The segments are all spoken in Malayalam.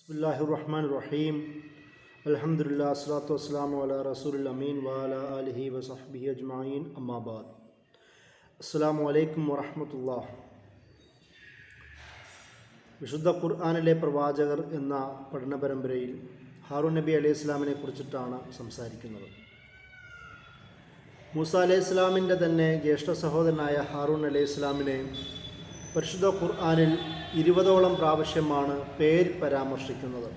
ബിസ്മില്ലാഹിർ-റഹ്മാനിർ-റഹീം. അൽഹംദുലില്ലാഹി വസ്സലാത്തു വസ്സലാമു അലാ റസൂലിൽ അമീൻ വഅലാ ആലിഹി വസഹ്ബിഹി അജ്മഈൻ. അമ്മാ ബഅദ്. അസ്സലാമു അലൈക്കും വറഹ്മത്തുള്ളാഹി. വിശുദ്ധ ഖുർആനിലെ പ്രവാചകർ എന്ന പഠന പരമ്പരയിൽ ഹാറൂൻ നബി അലൈഹി ഇസ്ലാമിനെ കുറിച്ചിട്ടാണ് സംസാരിക്കുന്നത്. മൂസ അലൈഹി ഇസ്ലാമിൻ്റെ തന്നെ ജ്യേഷ്ഠ സഹോദരനായ ഹാറൂൻ അലൈഹി ഇസ്ലാമിനെ പരിശുദ്ധ ഖുർആനിൽ 20ഓളം പ്രാവശ്യമാണ് പേര് പരാമർശിക്കുന്നത്.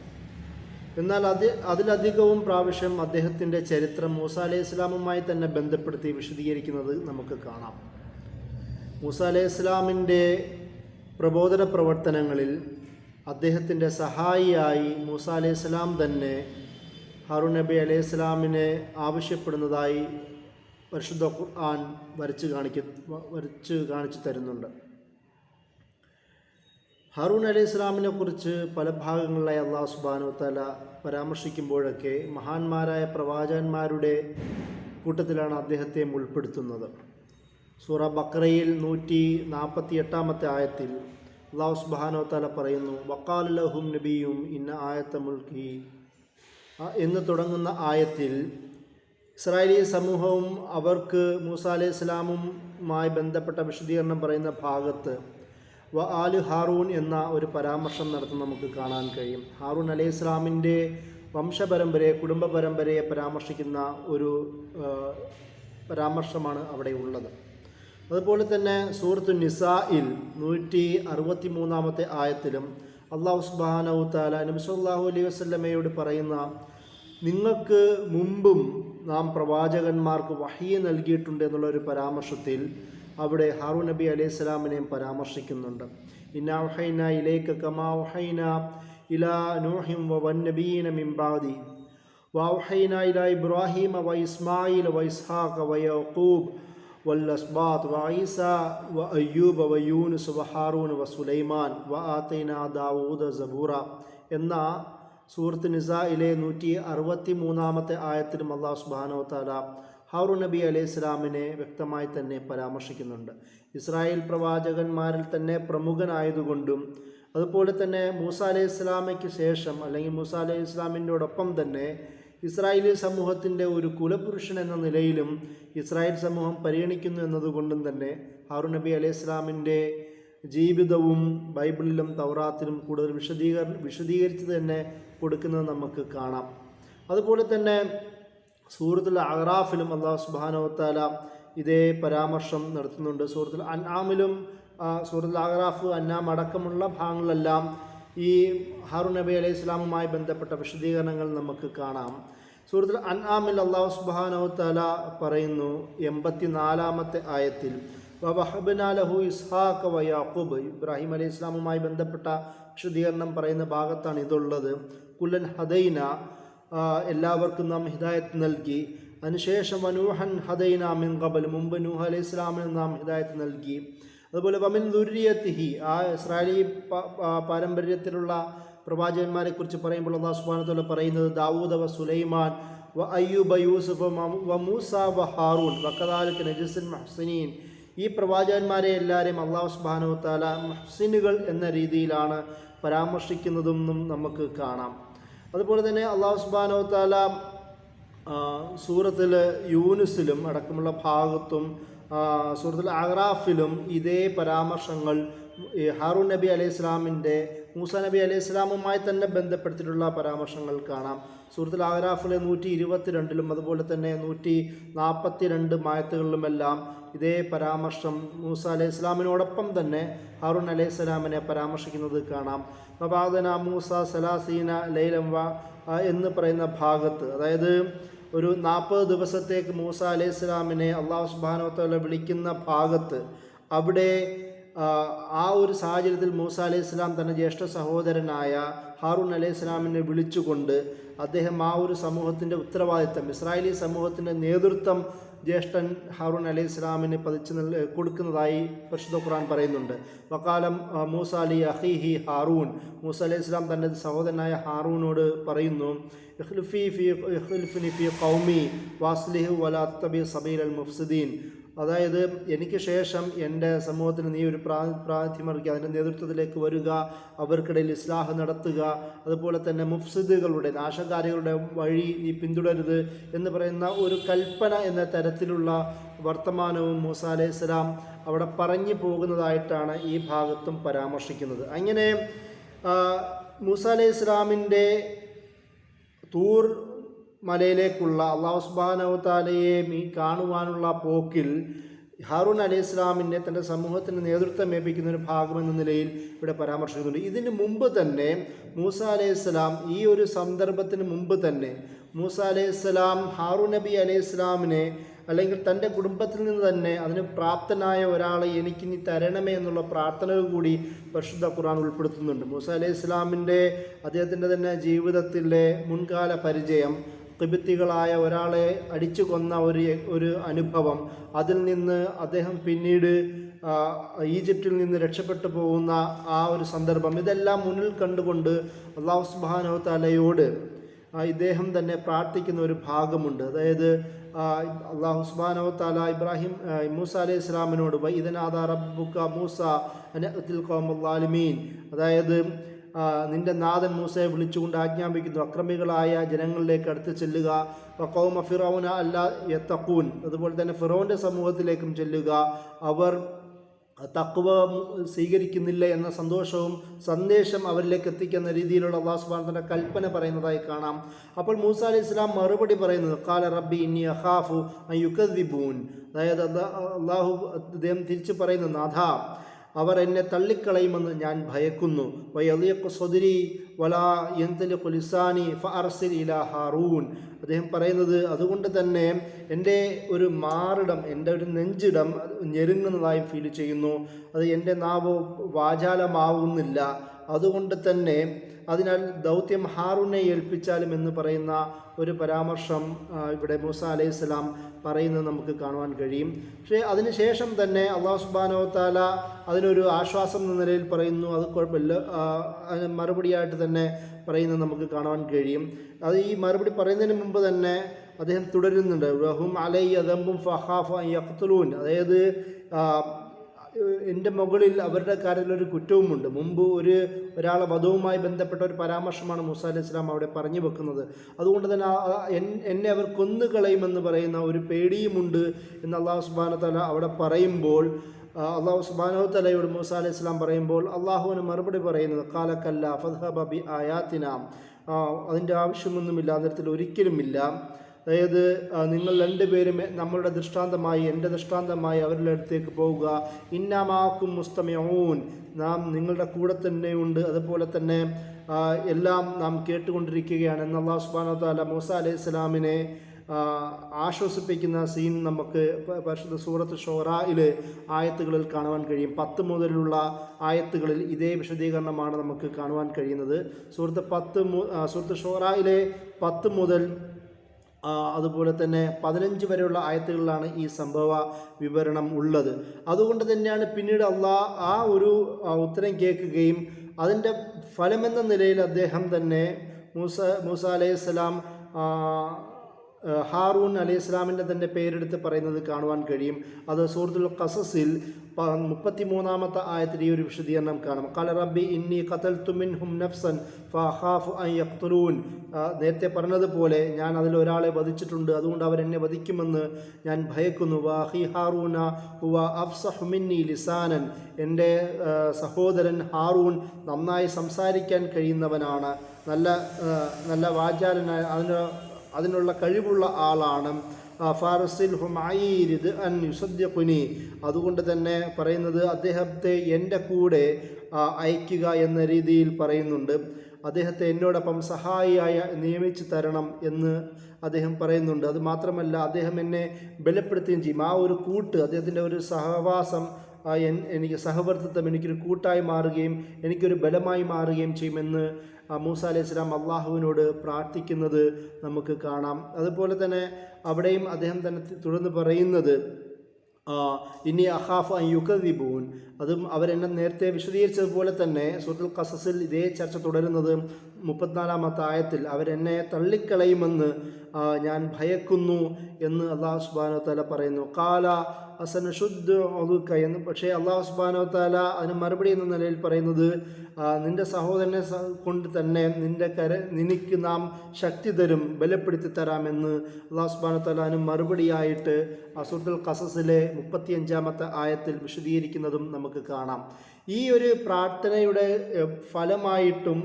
എന്നാൽ അതിലധികവും പ്രാവശ്യം അദ്ദേഹത്തിൻ്റെ ചരിത്രം മൂസ അലൈഹി ഇസ്ലാമുമായി തന്നെ ബന്ധപ്പെടുത്തി വിശദീകരിക്കുന്നത് നമുക്ക് കാണാം. മൂസ അലൈഹി ഇസ്ലാമിൻ്റെ പ്രബോധന പ്രവർത്തനങ്ങളിൽ അദ്ദേഹത്തിൻ്റെ സഹായിയായി മൂസ അലൈഹി ഇസ്ലാം തന്നെ ഹാറൂൻ നബി അലൈഹി ഇസ്ലാമിനെ ആവശ്യപ്പെടുന്നതായി പരിശുദ്ധ ഖുർആൻ വരച്ച് കാണിച്ചു തരുന്നുണ്ട്. ഹാറൂൻ അലൈഹി ഇസ്ലാമിനെ കുറിച്ച് പല ഭാഗങ്ങളിലായി അല്ലാഹു സുബ്ഹാനഹു വ തആല പരാമർശിക്കുമ്പോഴൊക്കെ മഹാന്മാരായ പ്രവാചകന്മാരുടെ കൂട്ടത്തിലാണ് അദ്ദേഹത്തെ ഉൾപ്പെടുത്തുന്നത്. സൂറ ബഖറയിൽ 148 ആയത്തിൽ അല്ലാഹു സുബ്ഹാനഹു വ തആല പറയുന്നു, വഖാല ലഹും നബിയും ഇന്ന ആയത മുൽക്കി എന്ന് തുടങ്ങുന്ന ആയത്തിൽ ഇസ്രായേലി സമൂഹവും അവർക്ക് മൂസ അലൈഹി ഇസ്ലാമുമായി ബന്ധപ്പെട്ട വിശദീകരണം പറയുന്ന ഭാഗത്ത് വ ആലു ഹാറൂൻ എന്ന ഒരു പരാമർശം നടത്തുന്ന നമുക്ക് കാണാൻ കഴിയും. ഹാറൂൻ അലൈഹി ഇസ്ലാമിൻ്റെ വംശപരമ്പരയെ, കുടുംബ പരമ്പരയെ പരാമർശിക്കുന്ന ഒരു പരാമർശമാണ് അവിടെ ഉള്ളത്. അതുപോലെ തന്നെ സൂറത്തു നിസായിൽ 163 ആയത്തിലും അല്ലാഹു സുബ്ഹാനഹു വ തആല നബി സല്ലല്ലാഹു അലൈഹി വസല്ലമയോട് പറയുന്ന, നിങ്ങൾക്ക് മുമ്പും നാം പ്രവാചകന്മാർക്ക് വഹ്യ് നൽകിയിട്ടുണ്ട് എന്നുള്ളൊരു പരാമർശത്തിൽ അവിടെ ഹാറൂൻ നബി അലൈഹി സ്വലാമിനെയും പരാമർശിക്കുന്നുണ്ട്. ഇന്നാ വഹൈനാ ഇലൈക കമാ വഹൈനാ ഇലാ നൂഹിൻ വന്നബിയ്യീന മിൻ ബഅദി വഹൈനാ ഇലാ ഇബ്രാഹീമ വ ഇസ്മാഈല വ ഇസ്ഹാഖ വ യഅഖൂബ് വൽ അസ്ബാത്ത് വ ഈസാ വ അയ്യൂബ വ യൂനുസ് വ ഹാറൂൻ വ സുലൈമാൻ വ ആതൈനാ ദാവൂദ സബൂറ എന്ന സൂറത്ത് നിസായിലെ 163 ആയത്തിലും അല്ലാഹു സുബ്ഹാനഹു വ തആല ഹാറൂൻ നബി അലൈഹി ഇസ്ലാമിനെ വ്യക്തമായി തന്നെ പരാമർശിക്കുന്നുണ്ട്. ഇസ്രായേൽ പ്രവാചകന്മാരിൽ തന്നെ പ്രമുഖനായതുകൊണ്ടും അതുപോലെ തന്നെ മൂസ അലൈഹി ഇസ്ലാമയ്ക്ക് ശേഷം അല്ലെങ്കിൽ മൂസ അലൈഹി ഇസ്ലാമിനോടൊപ്പം തന്നെ ഇസ്രായേലി സമൂഹത്തിൻ്റെ ഒരു കുലപുരുഷൻ എന്ന നിലയിലും ഇസ്രായേൽ സമൂഹം പരിഗണിക്കുന്നു എന്നതുകൊണ്ടും തന്നെ ഹാറൂൻ നബി അലൈഹി ഇസ്ലാമിൻ്റെ ജീവിതവും ബൈബിളിലും തൗറാത്തിലും കൂടുതൽ വിശദീകരിച്ച് തന്നെ കൊടുക്കുന്നത് നമുക്ക് കാണാം. അതുപോലെ തന്നെ സൂറത്തുൽ അഅറാഫിലും അല്ലാഹു സുബ്ഹാനഹു വ തആല ഇതേ പരാമർശം നടത്തുന്നുണ്ട്. സൂറത്തുൽ അൻആമിലും സൂറത്തുൽ അഅറാഫ്, അൻആം അടക്കമുള്ള ഭാഗങ്ങളിലെല്ലാം ഈ ഹാറൂൻ നബി അലൈഹി ഇസ്ലാമുമായി ബന്ധപ്പെട്ട വിശദീകരണങ്ങൾ നമുക്ക് കാണാം. സൂറത്തുൽ അൻആമിൽ അല്ലാഹു സുബ്ഹാനഹു വ തആല പറയുന്നു 84 ആയത്തിൽ വവഹബ്നാ ലഹു ഇസ്ഹാഖ വ യാഖൂബ്, ഇബ്രാഹിം അലൈഹി ഇസ്ലാമുമായി ബന്ധപ്പെട്ട വിശദീകരണം പറയുന്ന ഭാഗത്താണ് ഇതുള്ളത്. കുല്ലൻ ഹദൈന, എല്ലാവർക്കും നാം ഹിദായത്ത് നൽകി. അതിനുശേഷം വനൂഹൻ ഹദൈന മിൻ ഖബൽ, മുമ്പ് നൂഹ് അലൈഹി ഇസ്ലാമിന് നാം ഹിദായത്ത് നൽകി. അതുപോലെ വമിൻ ദുർരിയത്തിഹി, ആ ഇസ്രായേലി പാരമ്പര്യത്തിലുള്ള പ്രവാചകന്മാരെ കുറിച്ച് പറയുമ്പോൾ അല്ലാഹു സുബ്ഹാനഹു വ തആല പറയുന്നത് ദാവൂദ വ സുലൈമാൻ വ അയ്യൂബ യൂസുഫ് വ മൂസ വ ഹാറൂൻ വകദാലിക നജ്സിൽ മുഹ്സിനീൻ. ഈ പ്രവാചകന്മാരെ എല്ലാവരെയും അല്ലാഹു സുബ്ഹാനഹു വ തആല മുഹ്സിനുകൾ എന്ന രീതിയിലാണ് പരാമർശിക്കുന്നതെന്നും നമുക്ക് കാണാം. അതുപോലെ തന്നെ അല്ലാഹു സുബ്ഹാനഹു വ തആല സൂറത്തുൽ യൂനുസിലും അടക്കമുള്ള ഭാഗത്തും സൂറത്തുൽ അഅറാഫിലും ഇതേ പരാമർശങ്ങൾ ഹാറൂൻ നബി അലൈഹി ഇസ്ലാമിൻ്റെ മൂസ നബി അലൈഹി ഇസ്ലാമുമായി തന്നെ ബന്ധപ്പെടുത്തിയിട്ടുള്ള പരാമർശങ്ങൾ കാണാം. സൂറത്തുൽ അഅറാഫിലെ 122 അതുപോലെ തന്നെ 142 ആയത്തുകളിലുമെല്ലാം ഇതേ പരാമർശം മൂസ അലൈഹി ഇസ്ലാമിനോടൊപ്പം തന്നെ ഹാറൂൻ അലൈഹി ഇസ്ലാമിനെ പരാമർശിക്കുന്നത് കാണാം. വബഅദന മൂസ സലാസീന ലൈലം വ എന്ന് പറയുന്ന ഭാഗത്ത്, അതായത് ഒരു 40 ദിവസത്തേക്ക് മൂസ അലൈഹി ഇസ്ലാമിനെ അല്ലാഹു സുബ്ഹാനഹു വ തആല വിളിക്കുന്ന ഭാഗത്ത്, അവിടെ ആ ഒരു സാഹചര്യത്തിൽ മൂസ അലൈഹി ഇസ്ലാം തൻ്റെ ജ്യേഷ്ഠ സഹോദരനായ ഹാറൂൻ അലൈഹി ഇസ്ലാമിനെ വിളിച്ചുകൊണ്ട് അദ്ദേഹം ആ ഒരു സമൂഹത്തിൻ്റെ ഉത്തരവാദിത്തം, ഇസ്രായേലി സമൂഹത്തിൻ്റെ നേതൃത്വം ജ്യേഷ്ഠൻ ഹാറൂൻ അലൈഹി ഇസ്ലാമിന് കൊടുക്കുന്നതായി പരിശുദ്ധ ഖുർആൻ പറയുന്നുണ്ട്. വഖാലം മൂസ ലി അഖീഹി ഹാറൂൻ, മൂസ അലൈഹി ഇസ്ലാം തൻ്റെ സഹോദരനായ ഹാറൂനോട് പറയുന്നു, ഇഖ്ലിഫ്നി ഫീ ഖൗമി വഅസ്ലിഹ് വലാ തത്തബി സബീലൽ മുഫ്സിദീൻ, അതായത് എനിക്ക് ശേഷം എൻ്റെ സമൂഹത്തിന് നീ ഒരു പ്രാതിനിധ്യമറിക്കുക, അതിൻ്റെ നേതൃത്വത്തിലേക്ക് വരിക, അവർക്കിടയിൽ ഇസ്ലാഹ് നടത്തുക, അതുപോലെ തന്നെ മുഫ്സിദുകളുടെ നാശകാരികളുടെ വഴി നീ പിന്തുടരുത് എന്ന് പറയുന്ന ഒരു കൽപ്പന എന്ന തരത്തിലുള്ള വർത്തമാനവും മൂസ അലൈഹിസ്സലാം അവിടെ പറഞ്ഞു പോകുന്നതായിട്ടാണ് ഈ ഭാഗത്തും പരാമർശിക്കുന്നത്. അങ്ങനെ മൂസ അലൈഹിസ്സലാമിൻ്റെ തൂർ മലയിലേക്കുള്ള അല്ലാഹു സുബ്ഹാനഹു തആലയെ കാണുവാനുള്ള പോക്കിൽ ഹാറൂൻ അലൈഹി ഇസ്ലാമിനെ തൻ്റെ സമൂഹത്തിന് നേതൃത്വം ഏൽപ്പിക്കുന്ന ഒരു ഭാഗമെന്ന നിലയിൽ ഇവിടെ പരാമർശിക്കുന്നുണ്ട്. ഇതിന് മുമ്പ് തന്നെ മൂസ അലൈഹി ഇസ്ലാം, ഈ ഒരു സന്ദർഭത്തിന് മുമ്പ് തന്നെ മൂസ അലൈഹി ഇസ്ലാം ഹാറൂൻ നബി അലൈഹി ഇസ്ലാമിനെ, അല്ലെങ്കിൽ തൻ്റെ കുടുംബത്തിൽ നിന്ന് തന്നെ അതിന് പ്രാപ്തനായ ഒരാളെ എനിക്ക് നീ തരണമേ എന്നുള്ള പ്രാർത്ഥനകൾ കൂടി പരിശുദ്ധ ഖുർആൻ ഉൾപ്പെടുത്തുന്നുണ്ട്. മൂസ അലൈഹി ഇസ്ലാമിൻ്റെ അദ്ദേഹത്തിൻ്റെ തന്നെ ജീവിതത്തിലെ മുൻകാല പരിചയം, ഖിബ്തികളായ ഒരാളെ അടിച്ചു കൊന്ന ഒരു അനുഭവം, അതിൽ നിന്ന് അദ്ദേഹം പിന്നീട് ഈജിപ്തിൽ നിന്ന് രക്ഷപ്പെട്ടു പോകുന്ന ആ ഒരു സന്ദർഭം, ഇതെല്ലാം മുന്നിൽ കണ്ടുകൊണ്ട് അല്ലാഹു സുബ്ഹാനഹു തആലയോട് ഇദ്ദേഹം തന്നെ പ്രാർത്ഥിക്കുന്ന ഒരു ഭാഗമുണ്ട്. അതായത് അല്ലാഹു സുബ്ഹാനഹു തആല മൂസ അലൈഹി ഇസ്ലാമിനോട് വഇദനാദാ റബ്ബുക മൂസ അനിഅ്തിൽ ഖൗമൽ ളാലിമീൻ, അതായത് നിന്റെ നാഥൻ മൂസയെ വിളിച്ചുകൊണ്ട് ആജ്ഞാപിക്കുന്നു, അക്രമികളായ ജനങ്ങളിലേക്ക് അടുത്ത് ചെല്ലുക, ഖൗമ ഫിറൗന അല്ലാ യത്തഖൂൻ, അതുപോലെ തന്നെ ഫിറൗൻ്റെ സമൂഹത്തിലേക്കും ചെല്ലുക, അവർ തഖ്വ സ്വീകരിക്കുന്നില്ല എന്ന സന്ദേശം അവരിലേക്ക് എത്തിക്കുന്ന രീതിയിലുള്ള അല്ലാഹു സുബ്ഹാനഹു വ തആല കൽപ്പന പറയുന്നതായി കാണാം. അപ്പോൾ മൂസ അലൈഹി ഇസ്ലാം മറുപടി പറയുന്നത് ഖാല റബ്ബി ഇന്നി അഖാഫു അൻ യുകദ്ദിബൂൻ, അതായത് അല്ലാഹു അദ്ദേഹം തിരിച്ചു പറയുന്നു, നാഥാ അവർ എന്നെ തള്ളിക്കളയുമെന്ന് ഞാൻ ഭയക്കുന്നു. വയളിയഖു സ്വദ്രി വലാ യന്തലിഖു ലിസാനി ഫഅർസിൽ ഇലാ ഹാറൂൻ, അദ്ദേഹം പറയുന്നത് അതുകൊണ്ട് തന്നെ എൻ്റെ ഒരു മാറിടം, എൻ്റെ ഒരു നെഞ്ചിടം ഞെരുങ്ങുന്നതായി ഫീൽ ചെയ്യുന്നു, അത് എൻ്റെ നാവ് വാചാലമാവുന്നില്ല, അതുകൊണ്ട് തന്നെ അതിനാൽ ദൗത്യം ഹാറൂനെ ഏൽപ്പിച്ചാലും എന്ന് പറയുന്ന ഒരു പരാമർശം ഇവിടെ മൂസ അലൈഹി സ്വലാം പറയുന്നത് നമുക്ക് കാണുവാൻ കഴിയും. പക്ഷേ അതിനുശേഷം തന്നെ അല്ലാഹു സുബ്ഹാനഹു വ തആല അതിനൊരു ആശ്വാസം എന്ന നിലയിൽ പറയുന്നു, അത് കുഴപ്പമില്ല, അതിന് മറുപടിയായിട്ട് തന്നെ പറയുന്നത് നമുക്ക് കാണുവാൻ കഴിയും. അത് ഈ മറുപടി പറയുന്നതിന് മുമ്പ് തന്നെ അദ്ദേഹം തുടരുന്നുണ്ട്, വഹും അലയ്യ ദംബും ഫഖാഫു അൻ യഖ്തുലൂൻ, അതായത് എൻ്റെ മുകളിൽ അവരുടെ കാര്യത്തിലൊരു കുറ്റവുമുണ്ട്. മുമ്പ് ഒരാളെ വധവുമായി ബന്ധപ്പെട്ട ഒരു പരാമർശമാണ് മൂസ അലൈഹി സ്വലാം അവിടെ പറഞ്ഞു വെക്കുന്നത്. അതുകൊണ്ട് തന്നെ എന്നെ അവർ കൊന്നുകളയുമെന്ന് പറയുന്ന ഒരു പേടിയുമുണ്ട് എന്ന് അല്ലാഹു സുബ്ഹാനഹു വ തആല അവിടെ പറയുമ്പോൾ, അല്ലാഹു സുബ്ഹാനഹു വ തആലയോട് മൂസ അലൈഹി സ്വലാം പറയുമ്പോൾ അള്ളാഹുവിന് മറുപടി പറയുന്നത് ഖാല കല്ല ഫദ്ഹബ ബി ആയാതിന, അതിൻ്റെ ആവശ്യമൊന്നുമില്ല, അത്തരത്തിൽ ഒരിക്കലുമില്ല. അതായത് നിങ്ങൾ രണ്ടുപേരും നമ്മളുടെ ദൃഷ്ടാന്തമായി, എൻ്റെ ദൃഷ്ടാന്തമായി അവരുടെ അടുത്തേക്ക് പോവുക, ഇന്നമാക്കും മുസ്തമിഊൻ, നാം നിങ്ങളുടെ കൂടെ തന്നെയുണ്ട്, അതുപോലെ തന്നെ എല്ലാം നാം കേട്ടുകൊണ്ടിരിക്കുകയാണ് എന്ന് അല്ലാഹു സുബ്ഹാനഹു വ തആല മൂസ അലൈഹി സ്വലാമിനെ ആശ്വസിപ്പിക്കുന്ന സീൻ നമുക്ക് പരിശുദ്ധ സൂറത്ത് ഷുറായിലെ ആയത്തുകളിൽ കാണുവാൻ കഴിയും. 10 മുതലുള്ള ആയത്തുകളിൽ ഇതേ വിശദീകരണമാണ് നമുക്ക് കാണുവാൻ കഴിയുന്നത്. സൂറത്ത് ഷുറായിലെ 10 മുതൽ അതുപോലെ തന്നെ 15 വരെയുള്ള ആയത്തുകളിലാണ് ഈ സംഭവ വിവരണം ഉള്ളത്. അതുകൊണ്ട് തന്നെയാണ് പിന്നീട് അള്ളാഹ് ആ ഒരു ഉത്തരം കേൾക്കുകയും അതിൻ്റെ ഫലമെന്ന നിലയിൽ അദ്ദേഹം തന്നെ മൂസ അലൈഹിസ്സലാം ഹാറൂൻ അലൈഹി ഇസ്ലാമിൻ്റെ തന്നെ പേരെടുത്ത് പറയുന്നത് കാണുവാൻ കഴിയും. അത് സൂറത്തുൽ ഖസസിൽ 33-ാമത്തെ ആയത്തിൽ ഈ ഒരു വിശദീകരണം കാണും. ഖാല റബ്ബി ഇന്നി ഖതൽതു മിൻഹും നഫ്സൻ ഫഅഖാഫു അൻ യഖ്തുലൂൻ, നേരത്തെ പറഞ്ഞതുപോലെ ഞാൻ അതിലൊരാളെ വധിച്ചിട്ടുണ്ട്, അതുകൊണ്ട് അവരെന്നെ വധിക്കുമെന്ന് ഞാൻ ഭയക്കുന്നു. വഅഖി ഹാറൂന ഹുവ അഫ്സഹു മിന്നി ലിസാനൻ, എൻ്റെ സഹോദരൻ ഹാറൂൻ നന്നായി സംസാരിക്കാൻ കഴിയുന്നവനാണ്, നല്ല വാചാലനായ അതിനുള്ള കഴിവുള്ള ആളാണ്. ഫാറസിൽഹു മഈരിദ് അൻ യുസദ്ദിഖുനി, അതുകൊണ്ട് തന്നെ പറയുന്നത് അദ്ദേഹത്തെ എൻ്റെ കൂടെ അയക്കുക എന്ന രീതിയിൽ പറയുന്നുണ്ട്. അദ്ദേഹത്തെ എന്നോടൊപ്പം സഹായിയായി നിയമിച്ചു തരണം എന്ന് അദ്ദേഹം പറയുന്നുണ്ട്. അത് മാത്രമല്ല അദ്ദേഹം എന്നെ ബലപ്പെടുത്തുകയും ചെയ്യും. ആ ഒരു കൂട്ട്, അദ്ദേഹത്തിൻ്റെ ഒരു സഹവാസം, എനിക്ക് സഹവർത്തിത്വം എനിക്കൊരു കൂട്ടായി മാറുകയും എനിക്കൊരു ബലമായി മാറുകയും ചെയ്യുമെന്ന് മൂസ അലൈഹി സ്വലാം അള്ളാഹുവിനോട് പ്രാർത്ഥിക്കുന്നത് നമുക്ക് കാണാം. അതുപോലെ തന്നെ അവിടെയും അദ്ദേഹം തന്നെ തുടർന്ന് പറയുന്നത് ഇനി അഖാഫ് അൻ യുകദ്ദിബൂൻ, അതും അവരെന്നെ നേരത്തെ വിശദീകരിച്ചതുപോലെ തന്നെ സൂറത്തുൽ ഖസസിൽ ഇതേ ചർച്ച തുടരുന്നത് 34-ാമത്തെ ആയത്തിൽ അവരെന്നെ തള്ളിക്കളയുമെന്ന് ഞാൻ ഭയക്കുന്നു എന്ന് അള്ളാഹു സുബ്ഹാനഹു വ തആല പറയുന്നു. ഖാല അസനശുദ്ധ ഒതുക്ക എന്ന്. പക്ഷേ അള്ളാഹു സുബ്ഹാനഹു വ തആല അതിന് മറുപടി എന്ന നിലയിൽ പറയുന്നത് നിന്റെ സഹോദരനെ കൊണ്ട് തന്നെ നിനക്ക് നാം ശക്തി തരും, ബലപ്പെടുത്തി തരാമെന്ന് അള്ളാഹു സുബ്ഹാനഹു വ തആല അതിന് മറുപടിയായിട്ട് സൂറത്തുൽ ഖസസിലെ 35-ാമത്തെ ആയത്തിൽ വിശദീകരിക്കുന്നതും നമുക്ക് കാണാം. ഈ ഒരു പ്രാർത്ഥനയുടെ ഫലമായിട്ടും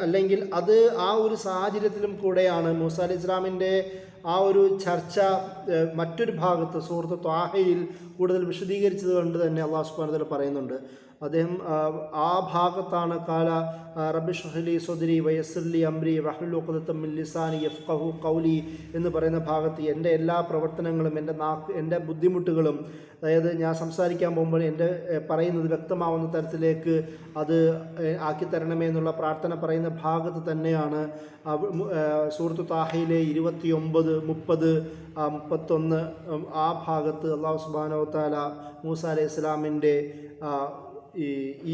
അല്ലെങ്കിൽ അത് ആ ഒരു സാഹചര്യത്തിലും കൂടെയാണ് മൂസ അലൈഹി ഇസ്ലാമിൻ്റെ ആ ഒരു ചർച്ച മറ്റൊരു ഭാഗത്ത് സൂറത്ത് ത്വാഹയിൽ കൂടുതൽ വിശദീകരിച്ചത് കൊണ്ട് തന്നെ അള്ളാഹു സുബ്ഹാനഹു വ തആല പറയുന്നുണ്ട്. അദ്ദേഹം ആ ഭാഗത്താണ് കാല റബ്ബി ഇശ്റഹ് ലി സദ്രി വയസ്സിർ ലി അംരി വഹ്ലുൽ ഉഖ്ദതം മിൻ ലിസാനി യഫ്ഖഹു ഖൗലി എന്ന് പറയുന്ന ഭാഗത്ത് എൻ്റെ എല്ലാ പ്രവർത്തനങ്ങളും എൻ്റെ ബുദ്ധിമുട്ടുകളും, അതായത് ഞാൻ സംസാരിക്കാൻ പോകുമ്പോൾ എൻ്റെ പറയുന്നത് വ്യക്തമാവുന്ന തരത്തിലേക്ക് അത് ആക്കി തരണമേ എന്നുള്ള പ്രാർത്ഥന പറയുന്ന ഭാഗത്ത് തന്നെയാണ് സൂറത്ത് താഹയിലെ 29, 30, 31 ആ ഭാഗത്ത് അള്ളാഹു സുബ്ഹാനഹു വ തആല മൂസ അലൈഹി ഇസ്ലാമിൻ്റെ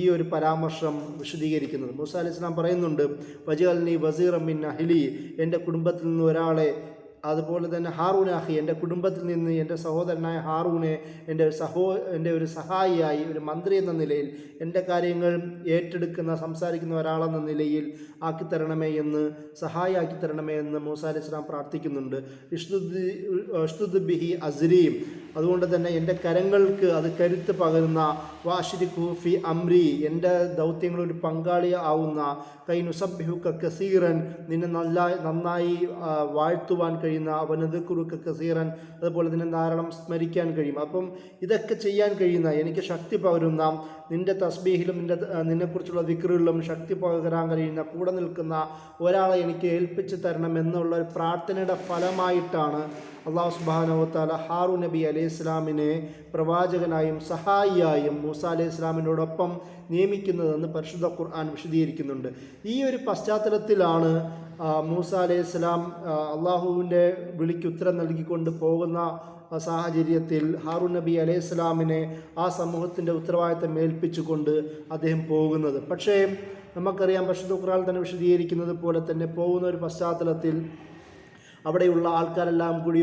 ഈ ഒരു പരാമർശം വിശദീകരിക്കുന്നത്. മൂസ അലൈഹി ഇസ്ലാം പറയുന്നുണ്ട്, വജഅൽനി വസീറൻ മിൻ അഹ്ലി, എൻ്റെ കുടുംബത്തിൽ നിന്ന് ഒരാളെ, അതുപോലെ തന്നെ ഹാറൂൻ അഖി, എൻ്റെ കുടുംബത്തിൽ നിന്ന് എൻ്റെ സഹോദരനായ ഹാറൂനെ എൻ്റെ ഒരു സഹായിയായി, ഒരു മന്ത്രി എന്ന നിലയിൽ എൻ്റെ കാര്യങ്ങൾ ഏറ്റെടുക്കുന്ന സംസാരിക്കുന്ന ഒരാളെന്ന നിലയിൽ ആക്കിത്തരണമേ എന്ന്, സഹായിയാക്കി തരണമേ എന്ന് മൂസ അലൈഹി ഇസ്ലാം പ്രാർത്ഥിക്കുന്നുണ്ട്. ഇഷ്തുദ് ബിഹി അസ്രീം, അതുകൊണ്ട് തന്നെ എൻ്റെ കരങ്ങൾക്ക് അത് കരുത്ത് പകരുന്ന, വാഷിരിഖു ഫി അംരി, എൻ്റെ ദൗത്യങ്ങളിൽ ഒരു പങ്കാളി ആവുന്ന, കൈ നുസബ്ബിഹുക കസീറൻ, നിന്നെ നന്നായി വാഴ്ത്തുവാൻ കഴിയുന്ന, വനദ്കുറുക കസീറൻ, അതുപോലെ തന്നെ ധാരാളം സ്മരിക്കാൻ കഴിയും. അപ്പം ഇതൊക്കെ ചെയ്യാൻ കഴിയുന്ന, എനിക്ക് ശക്തി പകരുന്ന, നിൻ്റെ തസ്ബീഹിലും നിന്നെക്കുറിച്ചുള്ള ദിക്റുകളിലും ശക്തി പകരാൻ കഴിയുന്ന, കൂടെ നിൽക്കുന്ന ഒരാളെ എനിക്ക് ഏൽപ്പിച്ചു തരണം എന്നുള്ള ഒരു പ്രാർത്ഥനയുടെ ഫലമായിട്ടാണ് അള്ളാഹു സുബ്ഹാനഹു വ തആല ഹാറൂൻ നബി അലൈഹി ഇസ്ലാമിനെ പ്രവാചകനായും സഹായിയായും മൂസ അലൈഹി ഇസ്ലാമിനോടൊപ്പം നിയമിക്കുന്നതെന്ന് പരിശുദ്ധ ഖുർആൻ വിശദീകരിക്കുന്നുണ്ട്. ഈ ഒരു പശ്ചാത്തലത്തിലാണ് മൂസ അലൈഹി ഇസ്ലാം അള്ളാഹുവിൻ്റെ വിളിക്ക് ഉത്തരം നൽകിക്കൊണ്ട് പോകുന്ന സാഹചര്യത്തിൽ ഹാറൂൻ നബി അലൈഹി ഇസ്ലാമിനെ ആ സമൂഹത്തിൻ്റെ ഉത്തരവാദിത്തം ഏൽപ്പിച്ചുകൊണ്ട് അദ്ദേഹം പോകുന്നത്. പക്ഷേ നമുക്കറിയാം, പരിശുദ്ധ ഖുർആൻ തന്നെ വിശദീകരിക്കുന്നത് പോലെ തന്നെ പോകുന്ന ഒരു പശ്ചാത്തലത്തിൽ അവിടെയുള്ള ആൾക്കാരെല്ലാം കൂടി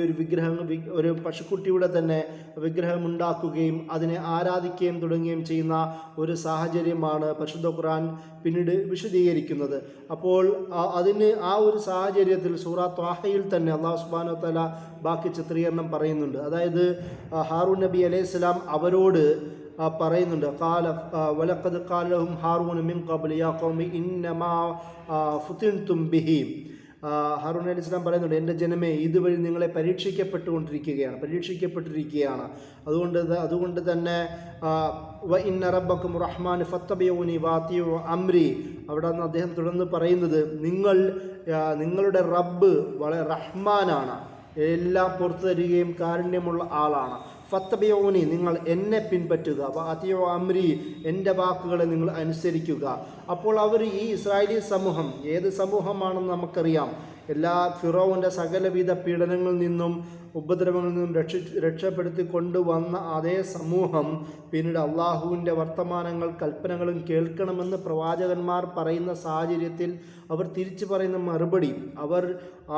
ഒരു പശുക്കുട്ടിയുടെ തന്നെ വിഗ്രഹം ഉണ്ടാക്കുകയും അതിനെ ആരാധിക്കുകയും തുടങ്ങുകയും ചെയ്യുന്ന ഒരു സാഹചര്യമാണ് പരിശുദ്ധ ഖുർആൻ പിന്നീട് വിശദീകരിക്കുന്നത്. അപ്പോൾ ആ ഒരു സാഹചര്യത്തിൽ സൂറ ത്വാഹയിൽ തന്നെ അല്ലാഹു സുബ്ഹാനഹു വ തആല ബാക്കി ചിത്രീകരണം പറയുന്നുണ്ട്. അതായത് ഹാറൂൻ നബി അലൈഹി സ്വലാം അവരോട് പറയുന്നുണ്ട്, വലഖദ് ഖാല ലഹും ഹാറൂൻ മിൻ ഖബ്ലി യാ ഖൗമി ഇന്നമാ ഫുതിൻതും ബിഹി. ഹാറൂൻ അലൈഹി ഇസ്ലാം പറയുന്നുണ്ട്, എൻ്റെ ജനമേ, ഇതുവഴി നിങ്ങളെ പരീക്ഷിക്കപ്പെട്ടിരിക്കുകയാണ്. അതുകൊണ്ട് തന്നെ വ ഇന്ന റബ്ബക്കും റഹ്മാൻ ഫത്തബിഊനി വാതിഉ അംരി, അവിടെ നിന്ന് അദ്ദേഹം തുടർന്ന് പറയുന്നത്, നിങ്ങളുടെ റബ്ബ് വളരെ റഹ്മാനാണ്, എല്ലാം പുറത്തു തരികയും കാരുണ്യമുള്ള ആളാണ്. ഫത്തബിഊനി, നിങ്ങൾ എന്നെ പിൻപറ്റുക, വാതിഉ അംരി, എൻ്റെ വാക്കുകളെ നിങ്ങൾ അനുസരിക്കുക. അപ്പോൾ അവർ, ഈ ഇസ്രായേലി സമൂഹം ഏത് സമൂഹമാണെന്ന് നമുക്കറിയാം. എല്ലാ ഫിറോവിൻ്റെ സകലവിധ പീഡനങ്ങളിൽ നിന്നും ഉപദ്രവങ്ങളിൽ നിന്നും രക്ഷപ്പെടുത്തി കൊണ്ടുവന്ന അതേ സമൂഹം പിന്നീട് അള്ളാഹുവിൻ്റെ വർത്തമാനങ്ങൾ കൽപ്പനകളും കേൾക്കണമെന്ന് പ്രവാചകന്മാർ പറയുന്ന സാഹചര്യത്തിൽ അവർ തിരിച്ചു പറയുന്ന മറുപടി, അവർ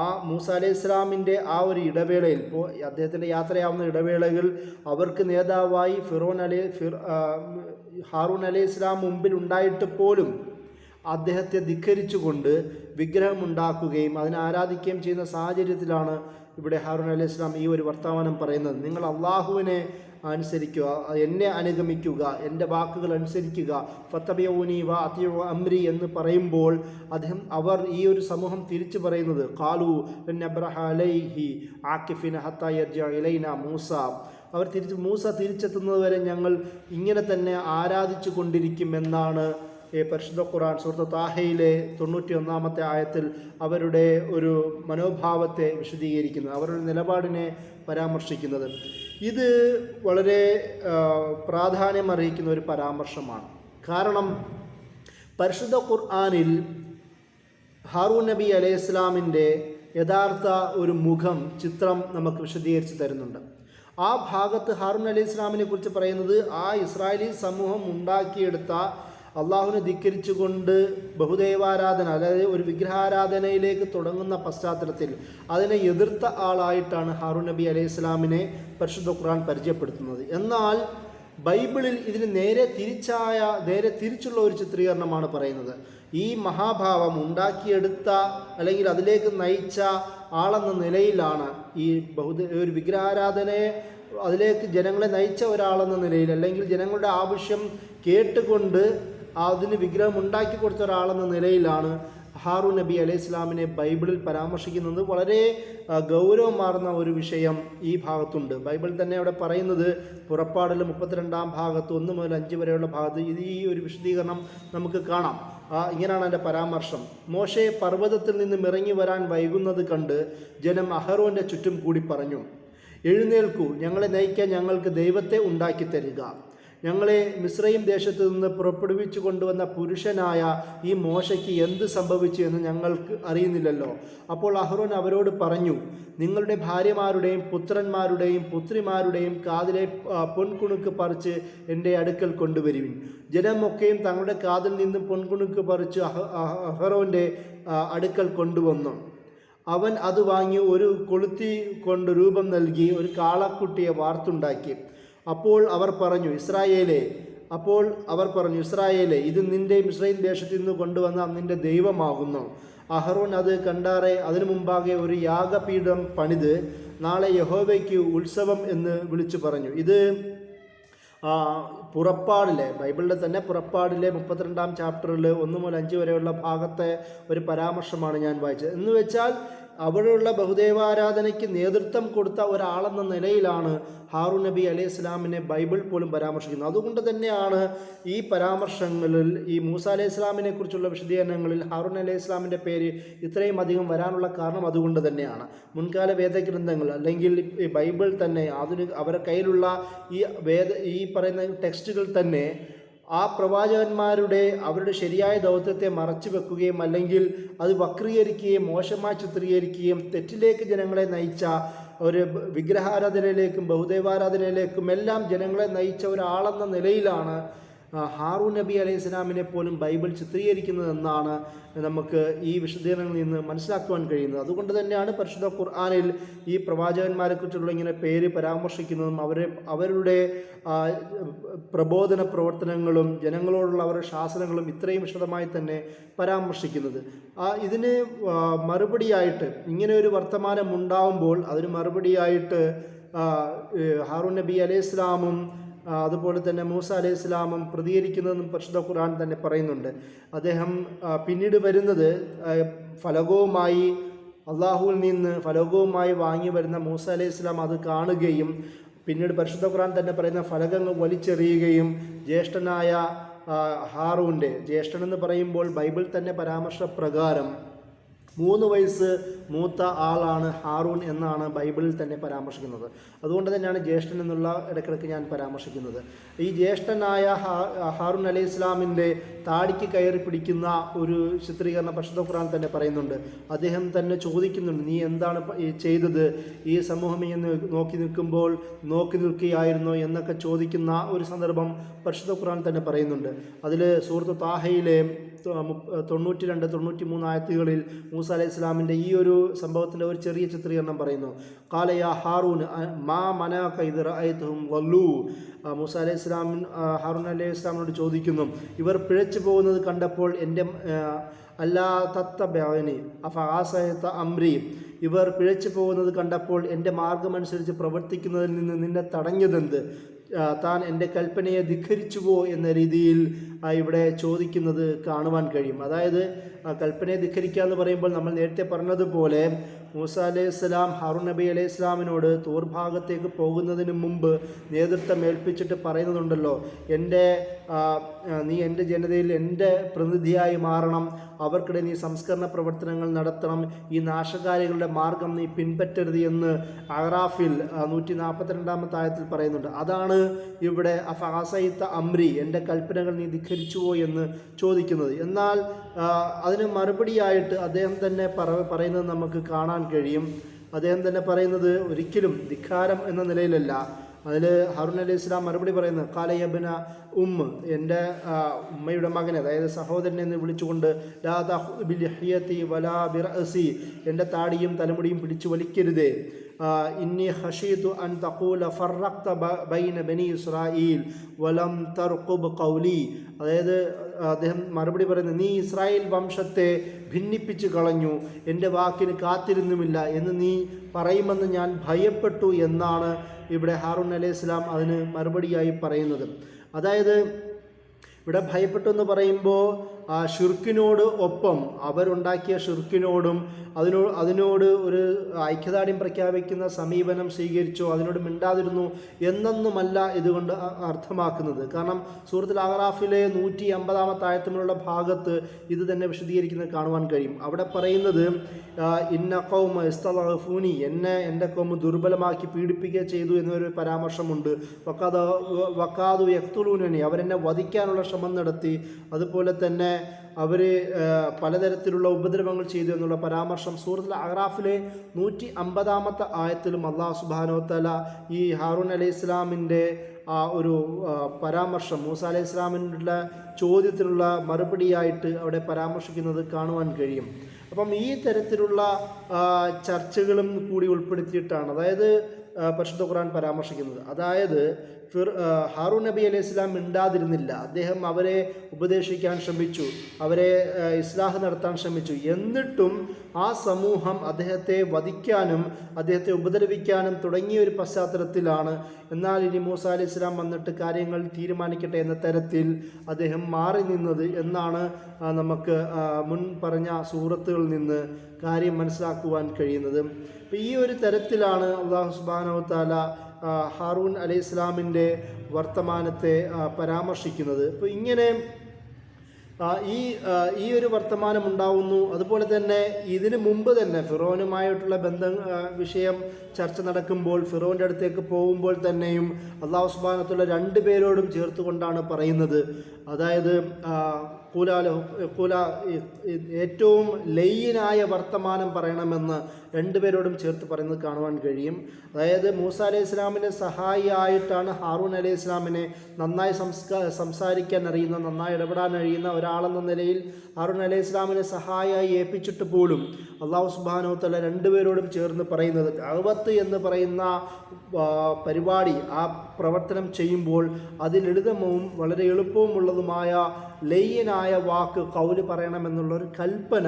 ആ മൂസ അലൈഹി ഇസ്ലാമിൻ്റെ ആ ഒരു ഇടവേളയിൽ, ഇപ്പോൾ അദ്ദേഹത്തിൻ്റെ യാത്രയാവുന്ന ഇടവേളകൾ അവർക്ക് നേതാവായി ഹാറൂൻ അലൈഹി ഇസ്ലാം മുമ്പിൽ ഉണ്ടായിട്ട് പോലും അദ്ദേഹത്തെ ധിക്കരിച്ചുകൊണ്ട് വിഗ്രഹമുണ്ടാക്കുകയും അതിനെ ആരാധിക്കുകയും ചെയ്യുന്ന സാഹചര്യത്തിലാണ് ഇവിടെ ഹാറൂൻ അലൈഹി ഇസ്ലാം ഈ ഒരു വർത്തമാനം പറയുന്നത്. നിങ്ങൾ അള്ളാഹുവിനെ അനുസരിക്കുക, എന്നെ അനുഗമിക്കുക, എൻ്റെ വാക്കുകൾ അനുസരിക്കുക, ഫത്തബിഊനി വഅതിഉ അംരി എന്ന് പറയുമ്പോൾ അവർ ഈ ഒരു സമൂഹം തിരിച്ചു പറയുന്നത്, ഖാലു നബ്റഹ അലൈഹി ആകിഫിന ഹത്താ യർജിഅ ഇലൈനാ മൂസ, അവർ മൂസ തിരിച്ചെത്തുന്നത് വരെ ഞങ്ങൾ ഇങ്ങനെ തന്നെ ആരാധിച്ചു കൊണ്ടിരിക്കുമെന്നാണ് പരിശുദ്ധ ഖുർആൻ സൂറത്ത് താഹയിലെ 91-ാമത്തെ ആയത്തിൽ അവരുടെ ഒരു മനോഭാവത്തെ വിശദീകരിക്കുന്നത്, അവരുടെ നിലപാടിനെ പരാമർശിക്കുന്നത്. ഇത് വളരെ പ്രാധാന്യമർഹിക്കുന്ന ഒരു പരാമർശമാണ്. കാരണം പരിശുദ്ധ ഖുർആനിൽ ഹാറൂൻ നബി അലൈഹി ഇസ്ലാമിൻ്റെ യഥാർത്ഥ ഒരു ചിത്രം നമുക്ക് വിശദീകരിച്ച് തരുന്നുണ്ട്. ആ ഭാഗത്ത് ഹാറൂൻ അലൈഹി ഇസ്ലാമിനെ കുറിച്ച് പറയുന്നത് ആ ഇസ്രായേലി സമൂഹം ഉണ്ടാക്കിയെടുത്ത അള്ളാഹുവിനെ ധിക്കരിച്ചുകൊണ്ട് ബഹുദൈവാരാധന, അതായത് ഒരു വിഗ്രഹാരാധനയിലേക്ക് തുടങ്ങുന്ന പശ്ചാത്തലത്തിൽ അതിനെ എതിർത്ത ആളായിട്ടാണ് ഹാറൂൻ നബി അലൈഹി ഇസ്ലാമിനെ പരിശുദ്ധ ഖുർആൻ പരിചയപ്പെടുത്തുന്നത്. എന്നാൽ ബൈബിളിൽ ഇതിന് നേരെ തിരിച്ചുള്ള ഒരു ചിത്രീകരണമാണ് പറയുന്നത്. ഈ മഹാഭാവം ഉണ്ടാക്കിയെടുത്ത അല്ലെങ്കിൽ അതിലേക്ക് നയിച്ച ആളെന്ന നിലയിലാണ് ഈ ഒരു വിഗ്രഹാരാധനയെ അതിലേക്ക് ജനങ്ങളെ നയിച്ച ഒരാളെന്ന നിലയിൽ, അല്ലെങ്കിൽ ജനങ്ങളുടെ ആവശ്യം കേട്ടുകൊണ്ട് അതിന് വിഗ്രഹം ഉണ്ടാക്കി കൊടുത്ത ഒരാളെന്ന നിലയിലാണ് ഹാറൂൻ നബി അലൈഹി ഇസ്ലാമിനെ ബൈബിളിൽ പരാമർശിക്കുന്നത്. വളരെ ഗൗരവമാർന്ന ഒരു വിഷയം ഈ ഭാഗത്തുണ്ട്. ബൈബിൾ തന്നെ അവിടെ പറയുന്നത് പുറപ്പാടിൽ 32-ാം ഭാഗത്ത് 1 മുതൽ 5 വരെയുള്ള ഭാഗത്ത് ഈ ഒരു വിശദീകരണം നമുക്ക് കാണാം. ഇങ്ങനെയാണ് അതിൻ്റെ പരാമർശം. മോശെ പർവ്വതത്തിൽ നിന്നും ഇറങ്ങി വരാൻ വൈകുന്നത് കണ്ട് ജനം അഹറോൻ്റെ ചുറ്റും കൂടി പറഞ്ഞു, എഴുന്നേൽക്കൂ, ഞങ്ങളെ നയിക്കാൻ ഞങ്ങൾക്ക് ദൈവത്തെ ഉണ്ടാക്കി തരിക. ഞങ്ങളെ മിസ്രയീം ദേശത്ത് നിന്ന് പുറപ്പെടുവിച്ചു കൊണ്ടുവന്ന പുരുഷനായ ഈ മോശയ്ക്ക് എന്ത് സംഭവിച്ചു എന്ന് ഞങ്ങൾക്ക് അറിയുന്നില്ലല്ലോ. അപ്പോൾ അഹ്റോൻ അവരോട് പറഞ്ഞു, നിങ്ങളുടെ ഭാര്യമാരുടെയും പുത്രന്മാരുടെയും പുത്രിമാരുടെയും കാതിലെ പൊൻകുണുക്ക് പറിച്ച് എൻ്റെ അടുക്കൽ കൊണ്ടുവരുവിൻ. ജനമൊക്കെയും തങ്ങളുടെ കാതിൽ നിന്നും പൊൻകുണുക്ക് പറിച്ച് അഹ്റോൻ്റെ അടുക്കൽ കൊണ്ടുവന്നു. അവൻ അത് വാങ്ങി ഒരു കൊളുത്തി കൊണ്ട് രൂപം നൽകി ഒരു കാളക്കുട്ടിയെ വാർത്തുണ്ടാക്കി. അപ്പോൾ അവർ പറഞ്ഞു, ഇസ്രായേലേ, ഇത് നിന്റെ മിസ്രയീം ദേശത്തു നിന്ന് കൊണ്ടുവന്ന നിന്റെ ദൈവമാകുന്നു. അഹ്റോൻ അത് കണ്ടാറെ അതിനു മുമ്പാകെ ഒരു യാഗപീഠം പണിത് നാളെ യഹോവയ്ക്ക് ഉത്സവം എന്ന് വിളിച്ചു പറഞ്ഞു. ഇത് ബൈബിളിലെ തന്നെ പുറപ്പാടിലെ 32-ാം ചാപ്റ്ററിൽ 1 മുതൽ 5 വരെയുള്ള ഭാഗത്തെ ഒരു പരാമർശമാണ് ഞാൻ വായിച്ചത്. എന്ന് വെച്ചാൽ അവിടെയുള്ള ബഹുദൈവാരാധനയ്ക്ക് നേതൃത്വം കൊടുത്ത ഒരാളെന്ന നിലയിലാണ് ഹാറൂൻ നബി അലൈഹി ഇസ്ലാമിനെ ബൈബിൾ പോലും പരാമർശിക്കുന്നത്. അതുകൊണ്ട് തന്നെയാണ് ഈ പരാമർശങ്ങളിൽ, ഈ മൂസ അലൈഹി ഇസ്ലാമിനെ കുറിച്ചുള്ള വിശദീകരണങ്ങളിൽ ഹാറൂൻ അലൈഹി ഇസ്ലാമിൻ്റെ പേര് ഇത്രയും അധികം വരാനുള്ള കാരണം അതുകൊണ്ട് തന്നെയാണ്. മുൻകാല വേദഗ്രന്ഥങ്ങൾ അല്ലെങ്കിൽ ഈ ബൈബിൾ തന്നെ അവരുടെ കയ്യിലുള്ള ഈ പറയുന്ന ടെക്സ്റ്റുകൾ തന്നെ ആ പ്രവാചകന്മാരുടെ അവരുടെ ശരിയായ ദൗത്യത്തെ മറച്ചു വെക്കുകയും അല്ലെങ്കിൽ അത് വക്രീകരിക്കുകയും മോശമായി ചിത്രീകരിക്കുകയും തെറ്റിലേക്ക് ജനങ്ങളെ നയിച്ച ഒരു വിഗ്രഹാരാധനയിലേക്കും ബഹുദൈവാരാധനയിലേക്കും എല്ലാം ജനങ്ങളെ നയിച്ച ഒരാളെന്ന നിലയിലാണ് ഹാറൂൻ നബി അലൈഹി ഇസ്ലാമിനെ പോലും ബൈബിൾ ചിത്രീകരിക്കുന്നതെന്നാണ് നമുക്ക് ഈ വിശദീകരണങ്ങളിൽ നിന്ന് മനസ്സിലാക്കുവാൻ കഴിയുന്നത്. അതുകൊണ്ട് തന്നെയാണ് പരിശുദ്ധ ഖുർആനിൽ ഈ പ്രവാചകന്മാരെ കുറിച്ചുള്ള ഇങ്ങനെ പേര് പരാമർശിക്കുന്നതും അവരുടെ പ്രബോധന പ്രവർത്തനങ്ങളും ജനങ്ങളോടുള്ള അവരുടെ ശാസനങ്ങളും ഇത്രയും വിശദമായി തന്നെ പരാമർശിക്കുന്നത്. ഇതിന് മറുപടിയായിട്ട് ഇങ്ങനെ ഒരു വർത്തമാനം ഉണ്ടാവുമ്പോൾ അതിന് മറുപടിയായിട്ട് ഹാറൂൻ നബി അലൈഹി ഇസ്ലാമും അതുപോലെ തന്നെ മൂസ അലൈഹി ഇസ്ലാമും പ്രതികരിക്കുന്നതെന്നും പരിശുദ്ധ ഖുർആൻ തന്നെ പറയുന്നുണ്ട്. അദ്ദേഹം പിന്നീട് വരുന്നത് ഫലകവുമായി അള്ളാഹുവിൽ നിന്ന് ഫലകവുമായി വാങ്ങി വരുന്ന മൂസ അലൈഹി ഇസ്ലാം അത് കാണുകയും പിന്നീട് പരിശുദ്ധ ഖുർആൻ തന്നെ പറയുന്ന ഫലകങ്ങൾ വലിച്ചെറിയുകയും ജ്യേഷ്ഠനായ ഹാറൂൻ്റെ, ജ്യേഷ്ഠനെന്ന് പറയുമ്പോൾ ബൈബിൾ തന്നെ പരാമർശപ്രകാരം 3 വയസ്സ് മൂത്ത ആളാണ് ഹാറൂൻ എന്നാണ് ബൈബിളിൽ തന്നെ പരാമർശിക്കുന്നത്. അതുകൊണ്ട് തന്നെയാണ് ജ്യേഷ്ഠൻ എന്നുള്ള ഇടയ്ക്കിടയ്ക്ക് ഞാൻ പരാമർശിക്കുന്നത്. ഈ ജ്യേഷ്ഠനായ ഹാറൂൻ അലൈഹി ഇസ്ലാമിൻ്റെ താടിക്ക് കയറി പിടിക്കുന്ന ഒരു ചിത്രീകരണം പരിശുദ്ധ ഖുർആൻ തന്നെ പറയുന്നുണ്ട്. അദ്ദേഹം തന്നെ ചോദിക്കുന്നുണ്ട്, നീ എന്താണ് ചെയ്തത്? ഈ സമൂഹം ഇങ്ങനെ നോക്കി നിൽക്കുകയായിരുന്നോ എന്നൊക്കെ ചോദിക്കുന്ന ഒരു സന്ദർഭം പരിശുദ്ധ ഖുർആൻ തന്നെ പറയുന്നുണ്ട്. അതിൽ സൂറത്ത് താഹയിലെ 92-93 ആയത്തുകളിൽ മൂസ അലൈഹി ഇസ്ലാമിൻ്റെ ഈ ഒരു സംഭവത്തിൻ്റെ ഒരു ചെറിയ ചിത്രീകരണം പറയുന്നു. ഖാല യാ ഹാറൂൻ മാ മനാക ഇദ് റഅയ്തുഹും വല്ലൂ. മൂസ അലൈഹി ഇസ്ലാം ഹാറൂൻ അലൈഹി ഇസ്ലാമിനോട് ചോദിക്കുന്നു, ഇവർ പിഴച്ചു പോകുന്നത് കണ്ടപ്പോൾ എൻ്റെ അല്ലാ തത്തബഅനി അഫഅസയത അംരി, ഇവർ പിഴച്ചു പോകുന്നത് കണ്ടപ്പോൾ എൻ്റെ മാർഗമനുസരിച്ച് പ്രവർത്തിക്കുന്നതിൽ നിന്ന് നിന്നെ തടഞ്ഞതെന്ത്? താൻ എൻ്റെ കൽപ്പനയെ ധിഖരിച്ചുവോ എന്ന രീതിയിൽ ഇവിടെ ചോദിക്കുന്നത് കാണുവാൻ കഴിയും. അതായത് കൽപ്പനയെ ധിഖരിക്കുക എന്ന് പറയുമ്പോൾ നമ്മൾ നേരത്തെ പറഞ്ഞതുപോലെ മൂസ അലൈഹി ഇസ്ലാം ഹാറൂൻ നബി അലൈഹി ഇസ്ലാമിനോട് തൂർ ഭാഗത്തേക്ക് പോകുന്നതിന് മുമ്പ് നേതൃത്വം ഏൽപ്പിച്ചിട്ട് പറയുന്നുണ്ടല്ലോ, നീ എൻ്റെ ജനതയിൽ എൻ്റെ പ്രതിനിധിയായി മാറണം, അവർക്കിടെ നീ സംസ്കരണ പ്രവർത്തനങ്ങൾ നടത്തണം, ഈ നാശകാരികളുടെ മാർഗം നീ പിൻപറ്റരുത് എന്ന് അഹ്റാഫിൽ 142-ാമത്തെ ആയത്തിൽ പറയുന്നുണ്ട്. അതാണ് ഇവിടെ അഫഅസൈത അംരി, എൻ്റെ കൽപ്പനകൾ നീ ധിഖരിച്ചുവോ എന്ന് ചോദിക്കുന്നത്. എന്നാൽ അതിന് മറുപടിയായിട്ട് അദ്ദേഹം തന്നെ പറയുന്നത് നമുക്ക് കാണാൻ കഴിയും. അദ്ദേഹം തന്നെ പറയുന്നത് ഒരിക്കലും ധിക്കാരം എന്ന നിലയിലല്ല. അതിൽ ഹാറൂൻ അലൈഹി ഇസ്ലാം മറുപടി പറയുന്നത് കാലയബന എൻ്റെ ഉമ്മയുടെ മകനെ, അതായത് സഹോദരനെ എന്ന് വിളിച്ചുകൊണ്ട് ലാ തഖുദ് ബിലിഹിയതി വലാ ബിറഅസി, എൻ്റെ താടിയും തലമുടിയും പിടിച്ചു വലിക്കരുതേ. ഇന്നി ഖശീതു അൻ തഖൂല ഫറഖ്ത ബൈന ബനി ഇസ്രായീൽ വലം തർഖുബ് ഖൗലി, അതായത് അദ്ദേഹം മറുപടി പറയുന്നത് നീ ഇസ്രായേൽ വംശത്തെ ഭിന്നിപ്പിച്ച് കളഞ്ഞു, എൻ്റെ വാക്കിന് കാത്തിരുന്നുമില്ല എന്ന് നീ പറയുമെന്ന് ഞാൻ ഭയപ്പെട്ടു എന്നാണ് ഇവിടെ ഹാറൂൻ അലൈഹി ഇസ്ലാം അതിന് മറുപടിയായി പറയുന്നത്. അതായത് ഇവിടെ ഭയപ്പെട്ടു എന്ന് പറയുമ്പോൾ ആ ഷിർക്കിനോട് ഒപ്പം അവരുണ്ടാക്കിയ ഷിർക്കിനോടും അതിനോട് ഒരു ഐക്യദാർഢ്യം പ്രഖ്യാപിക്കുന്ന സമീപനം സ്വീകരിച്ചോ അതിനോട് മിണ്ടാതിരുന്നു എന്നൊന്നുമല്ല ഇതുകൊണ്ട് അർത്ഥമാക്കുന്നത്. കാരണം സൂറത്തുൽ അഹ്റാഫിലെ 150 ആയത്തിലുള്ള ഭാഗത്ത് ഇത് തന്നെ വിശദീകരിക്കുന്നത് കാണുവാൻ കഴിയും. അവിടെ പറയുന്നത് ഇന്ന ഖൗമ ഇസ്തളഫൂനി, എന്നെ എൻ്റെ ഖൗമ് ദുർബലമാക്കി പീഡിപ്പിക്കുക ചെയ്തു എന്നൊരു പരാമർശമുണ്ട്. വക്കാദു യഖ്തുലൂനനി, അവരെന്നെ വധിക്കാനുള്ള ശ്രമം നടത്തി. അതുപോലെ തന്നെ അവർ പലതരത്തിലുള്ള ഉപദ്രവങ്ങൾ ചെയ്തു എന്നുള്ള പരാമർശം സൂറത്തുൽ അഹ്റാഫിലെ 150 ആയത്തിലും അല്ലാഹു സുബ്ഹാനഹു വ തആല ഈ ഹാറൂൻ അലൈഹി ഇസ്ലാമിൻ്റെ ഒരു പരാമർശം മൂസ അലൈഹി ഇസ്ലാമിൻ്റെ ചോദ്യത്തിനുള്ള മറുപടിയായിട്ട് അവിടെ പരാമർശിക്കുന്നത് കാണുവാൻ കഴിയും. അപ്പം ഈ തരത്തിലുള്ള ചർച്ചകളും കൂടി ഉൾപ്പെടുത്തിയിട്ടാണ് അതായത് പരിശുദ്ധ ഖുർആൻ പരാമർശിക്കുന്നത്. അതായത് ഹാറൂൻ നബി അലൈഹി ഇസ്ലാം മിണ്ടാതിരുന്നില്ല. അദ്ദേഹം അവരെ ഉപദേശിക്കാൻ ശ്രമിച്ചു, അവരെ ഇസ്ലാഹ് നടത്താൻ ശ്രമിച്ചു. എന്നിട്ടും ആ സമൂഹം അദ്ദേഹത്തെ വധിക്കാനും അദ്ദേഹത്തെ ഉപദ്രവിക്കാനും തുടങ്ങിയ ഒരു പശ്ചാത്തലത്തിലാണ്. എന്നാൽ ഇനി മൂസ അലൈഹി ഇസ്ലാം വന്നിട്ട് കാര്യങ്ങൾ തീരുമാനിക്കട്ടെ എന്ന തരത്തിൽ അദ്ദേഹം മാറി നിന്നത് എന്നാണ് നമുക്ക് മുൻ പറഞ്ഞ സൂറത്തുകളിൽ നിന്ന് കാര്യം മനസ്സിലാക്കുവാൻ കഴിയുന്നത്. അപ്പോൾ ഈ ഒരു തരത്തിലാണ് അല്ലാഹു സുബ്ഹാനഹു വ തആല ഹാറൂൻ അലൈഹി ഇസ്ലാമിൻ്റെ വർത്തമാനത്തെ പരാമർശിക്കുന്നത്. അപ്പോൾ ഇങ്ങനെ ഈ ഒരു വർത്തമാനം ഉണ്ടാവുന്നു. അതുപോലെ തന്നെ ഇതിനു മുമ്പ് തന്നെ ഫിറോനുമായിട്ടുള്ള വിഷയം ചർച്ച നടക്കുമ്പോൾ ഫിറോൻ്റെ അടുത്തേക്ക് പോകുമ്പോൾ തന്നെയും അല്ലാഹു സുബ്ഹാനഹു വ തആല 2 പേരോടും ചേർത്തുകൊണ്ടാണ് പറയുന്നത്. അതായത് ഏറ്റവും ലയ്യനായ വർത്തമാനം പറയണമെന്ന് 2 പേരോടും ചേർത്ത് പറയുന്നത് കാണുവാൻ കഴിയും. അതായത് മൂസ അലൈഹി ഇസ്ലാമിന് സഹായിയായിട്ടാണ് ഹാറൂൻ അലൈഹി ഇസ്ലാമിനെ നന്നായി സംസാരിക്കാൻ അറിയുന്ന, നന്നായി ഇടപെടാൻ കഴിയുന്ന ഒരാളെന്ന നിലയിൽ ഹാറൂൻ അലൈഹി ഇസ്ലാമിനെ സഹായിയായി ഏൽപ്പിച്ചിട്ട് പോലും അല്ലാഹു സുബ്ഹാനഹു വ തആല 2 പേരോടും ചേർന്ന് പറയുന്നത് ദഅവത്ത് എന്ന് പറയുന്ന പരിപാടി, ആ പ്രവർത്തനം ചെയ്യുമ്പോൾ അതിലളിതവും വളരെ എളുപ്പവുമുള്ളതുമായ ലയ്യനായ വാക്ക് കൗല് പറയണമെന്നുള്ളൊരു കൽപ്പന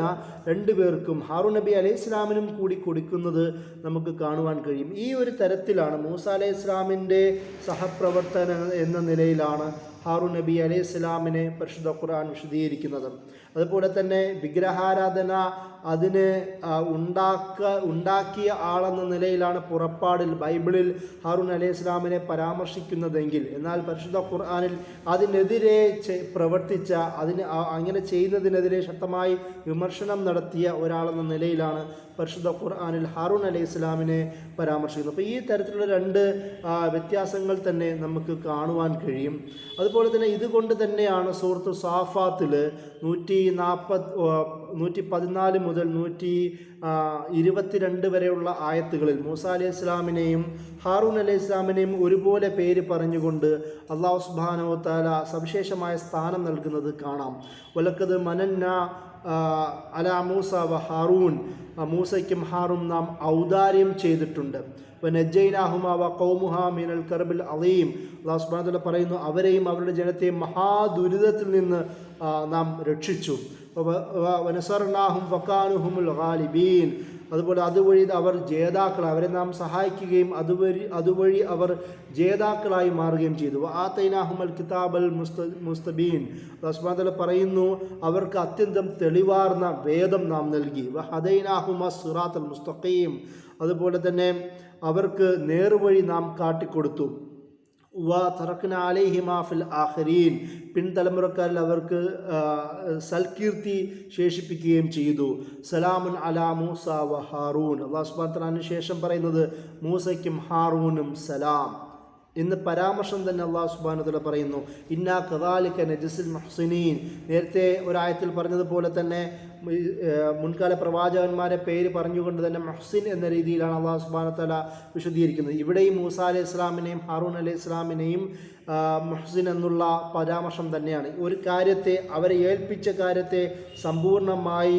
2 പേർക്കും ഹാറൂൻ നബി അലൈഹി ഇസ്ലാമിനും കൂടി കൊടുക്കുന്നത് നമുക്ക് കാണുവാൻ കഴിയും. ഈ ഒരു തരത്തിലാണ് മൂസ അലൈഹി ഇസ്ലാമിൻ്റെ സഹപ്രവർത്തന എന്ന നിലയിലാണ് ഹാറൂൻ നബി അലൈഹി ഇസ്ലാമിനെ പരിശുദ്ധ ഖുർആൻ വിശദീകരിക്കുന്നത്. അതുപോലെ തന്നെ വിഗ്രഹാരാധന അതിന് ഉണ്ടാക്കിയ ആളെന്ന നിലയിലാണ് പുറപ്പാടിൽ ബൈബിളിൽ ഹാറൂൻ അലൈഹി ഇസ്ലാമിനെ പരാമർശിക്കുന്നതെങ്കിൽ, എന്നാൽ പരിശുദ്ധ ഖുർആനിൽ അതിനെതിരെ പ്രവർത്തിച്ച അങ്ങനെ ചെയ്യുന്നതിനെതിരെ ശക്തമായി വിമർശനം നടത്തിയ ഒരാളെന്ന നിലയിലാണ് പരിശുദ്ധ ഖുർആനിൽ ഹാറൂൻ അലൈഹി ഇസ്ലാമിനെ പരാമർശിക്കുന്നത്. അപ്പോൾ ഈ തരത്തിലുള്ള 2 വ്യത്യാസങ്ങൾ തന്നെ നമുക്ക് കാണുവാൻ കഴിയും. അതുപോലെ തന്നെ ഇതുകൊണ്ട് തന്നെയാണ് സൂറത്ത് സാഫാത്തിൽ 114 മുതൽ 122 വരെയുള്ള ആയത്തുകളിൽ മൂസ അലൈഹി ഇസ്ലാമിനെയും ഹാറൂൻ അലൈഹി ഇസ്ലാമിനെയും ഒരുപോലെ പേര് പറഞ്ഞുകൊണ്ട് അല്ലാഹു സുബ്ഹാനഹു വ തആല സവിശേഷമായ സ്ഥാനം നൽകുന്നത് കാണാം. വലഖദ് മനന്ന അലാ മൂസ വ ഹാറൂൻ, മൂസയ്ക്കും ഹാറൂൻ നാം ഔദാര്യം ചെയ്തിട്ടുണ്ട്. വനജ്ജൈനാഹുമാ വ ഖൗമുഹാ മിനൽ കർബിൽ അളീം, അല്ലാഹു സുബ്ഹാനഹു വ തആല പറയുന്നു അവരെയും അവരുടെ ജനത്തെയും മഹാദുരിതത്തിൽ നിന്ന് നാം രക്ഷിച്ചു. വനസർനാഹും ഫകാനുഹുമുൽ ഗാലിബീൻ, അതുപോലെ അതുവഴി അവർ ജേതാക്കളായി, അവരെ നാം സഹായിക്കുകയും അതുവഴി അവർ ജേതാക്കളായി മാറുകയും ചെയ്തു. ആതൈനാഹുമൽ കിതാബൽ മുസ്തബീൻ, അല്ലാഹു സുബ്ഹാനഹു വ തആല പറയുന്നു അവർക്ക് അത്യന്തം തെളിവാർന്ന വേദം നാം നൽകി. വഹദൈനാഹുമ സിറാത്തൽ മുസ്തഖീം, അതുപോലെ തന്നെ അവർക്ക് നേർവഴി നാം കാട്ടിക്കൊടുത്തു. തറക്ന അലൈഹിമാ ഫിൽ ആഖിരീൻ, പിൻതലമുറക്കാരിൽ അവർക്ക് സൽകീർത്തി ശേഷിപ്പിക്കുകയും ചെയ്തു. സലാമുൻ അലാ മൂസ വ ഹാറൂൻ, അല്ലാഹു സുബ്ഹാനഹു വ തആല ശേഷം പറയുന്നത് മൂസയ്ക്കും ഹാറൂനും സലാം. എന്ന് പരാമർശം തന്നെ അള്ളാഹു സുബ്ഹാനഹു വ തആല പറയുന്നു. ഇന്നാ കദാലിക നജ്സിൽ മുഹ്സിനീൻ. നേരത്തെ ഒരായത്തിൽ പറഞ്ഞതുപോലെ തന്നെ മുൻകാല പ്രവാചകന്മാരെ പേര് പറഞ്ഞുകൊണ്ട് തന്നെ മുഹ്സിൻ എന്ന രീതിയിലാണ് അള്ളാഹു സുബ്ഹാനഹു വ തആല വിശദീകരിക്കുന്നത്. ഇവിടെയും മൂസ അലൈഹി ഇസ്ലാമിനെയും ഹാറൂൻ അലൈഹി ഇസ്ലാമിനെയും മുഹ്സിൻ എന്നുള്ള പരാമർശം തന്നെയാണ്. ഒരു കാര്യത്തെ, അവരെ ഏൽപ്പിച്ച കാര്യത്തെ സമ്പൂർണ്ണമായി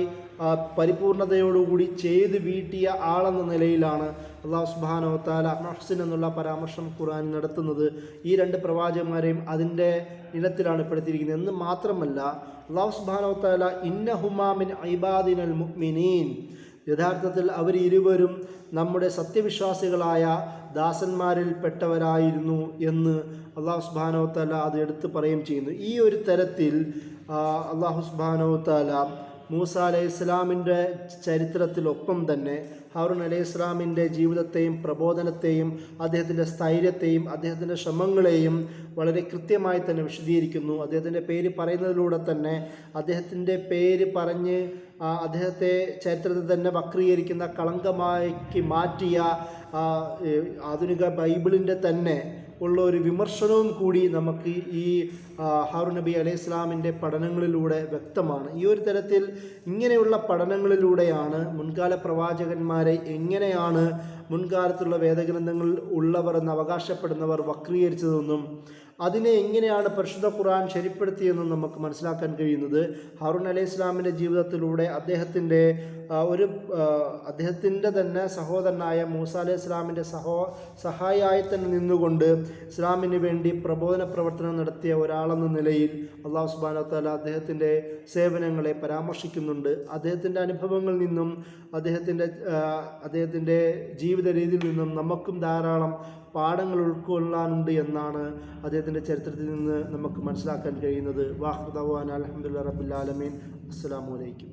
പരിപൂർണതയോടുകൂടി ചെയ്ത് വീട്ടിയ ആളെന്ന നിലയിലാണ് അള്ളാഹു സുബ്ഹാനഹു വ തആല മുഹ്സിൻ എന്നുള്ള പരാമർശം ഖുർആൻ നടത്തുന്നത്. ഈ രണ്ട് പ്രവാചകന്മാരെയും അതിൻ്റെ ഇനത്തിലാണ് പെടുത്തിയിരിക്കുന്നത്. എന്ന് മാത്രമല്ല അള്ളാഹു സുബ്ഹാനഹു വ തആല ഇന്നഹുമാ മിൻ ഇബാദിനൽ മുഅ്മിനീൻ, യഥാർത്ഥത്തിൽ അവരിരുവരും നമ്മുടെ സത്യവിശ്വാസികളായ ദാസന്മാരിൽ പെട്ടവരായിരുന്നു എന്ന് അള്ളാഹു സുബ്ഹാനഹു വ തആല അത് എടുത്തു പറയുകയും ചെയ്യുന്നു. ഈ ഒരു തരത്തിൽ അള്ളാഹു സുബ്ഹാനഹു വ തആല മൂസ അലൈഹി ഇസ്ലാമിൻ്റെ ചരിത്രത്തിലൊപ്പം തന്നെ ഹാറൂൻ അലൈഹി ഇസ്ലാമിൻ്റെ ജീവിതത്തെയും പ്രബോധനത്തെയും അദ്ദേഹത്തിൻ്റെ സ്ഥൈര്യത്തെയും അദ്ദേഹത്തിൻ്റെ ശ്രമങ്ങളെയും വളരെ കൃത്യമായി തന്നെ വിശദീകരിക്കുന്നു. അദ്ദേഹത്തിൻ്റെ പേര് പറയുന്നതിലൂടെ തന്നെ അദ്ദേഹത്തിൻ്റെ പേര് പറഞ്ഞ് അദ്ദേഹത്തെ ചരിത്രത്തിൽ തന്നെ വക്രീകരിക്കുന്ന, കളങ്കമാക്കി മാറ്റിയ ആധുനിക ബൈബിളിൻ്റെ തന്നെ ഉള്ള ഒരു വിമർശനവും കൂടി നമുക്ക് ഈ ഹാറൂൻ നബി അലൈഹി ഇസ്ലാമിൻ്റെ പഠനങ്ങളിലൂടെ വ്യക്തമാണ്. ഈ ഒരു തരത്തിൽ ഇങ്ങനെയുള്ള പഠനങ്ങളിലൂടെയാണ് മുൻകാല പ്രവാചകന്മാരെ എങ്ങനെയാണ് മുൻകാലത്തുള്ള വേദഗ്രന്ഥങ്ങൾ ഉള്ളവർ എന്ന് അവകാശപ്പെടുന്നവർ വക്രീകരിച്ചതെന്നും അതിനെ എങ്ങനെയാണ് പരിശുദ്ധ ഖുർആൻ ശരിപ്പെടുത്തിയെന്നും നമുക്ക് മനസ്സിലാക്കാൻ കഴിയുന്നത് ഹാറൂൻ അലൈഹി ഇസ്ലാമിൻ്റെ ജീവിതത്തിലൂടെ അദ്ദേഹത്തിൻ്റെ തന്നെ സഹോദരനായ മൂസ അലൈഹി ഇസ്ലാമിൻ്റെ സഹായിയായി തന്നെ നിന്നുകൊണ്ട് ഇസ്ലാമിന് വേണ്ടി പ്രബോധന പ്രവർത്തനം നടത്തിയ ഒരാളെന്ന നിലയിൽ അള്ളാഹു സുബ്ഹാനഹു വ തആല അദ്ദേഹത്തിൻ്റെ സേവനങ്ങളെ പരാമർശിക്കുന്നുണ്ട്. അദ്ദേഹത്തിൻ്റെ അനുഭവങ്ങളിൽ നിന്നും അദ്ദേഹത്തിൻ്റെ ജീവിത രീതിയിൽ നിന്നും നമുക്കും ധാരാളം പാഠങ്ങൾ ഉൾക്കൊള്ളാനുണ്ട് എന്നാണ് അദ്ദേഹത്തിൻ്റെ ചരിത്രത്തിൽ നിന്ന് നമുക്ക് മനസ്സിലാക്കാൻ കഴിയുന്നത്. വാഹ് ദഅ്വാനാ അൽഹംദുലില്ലാഹി റബ്ബിൽ ആലമീൻ. അസ്സലാമു അലൈക്കും.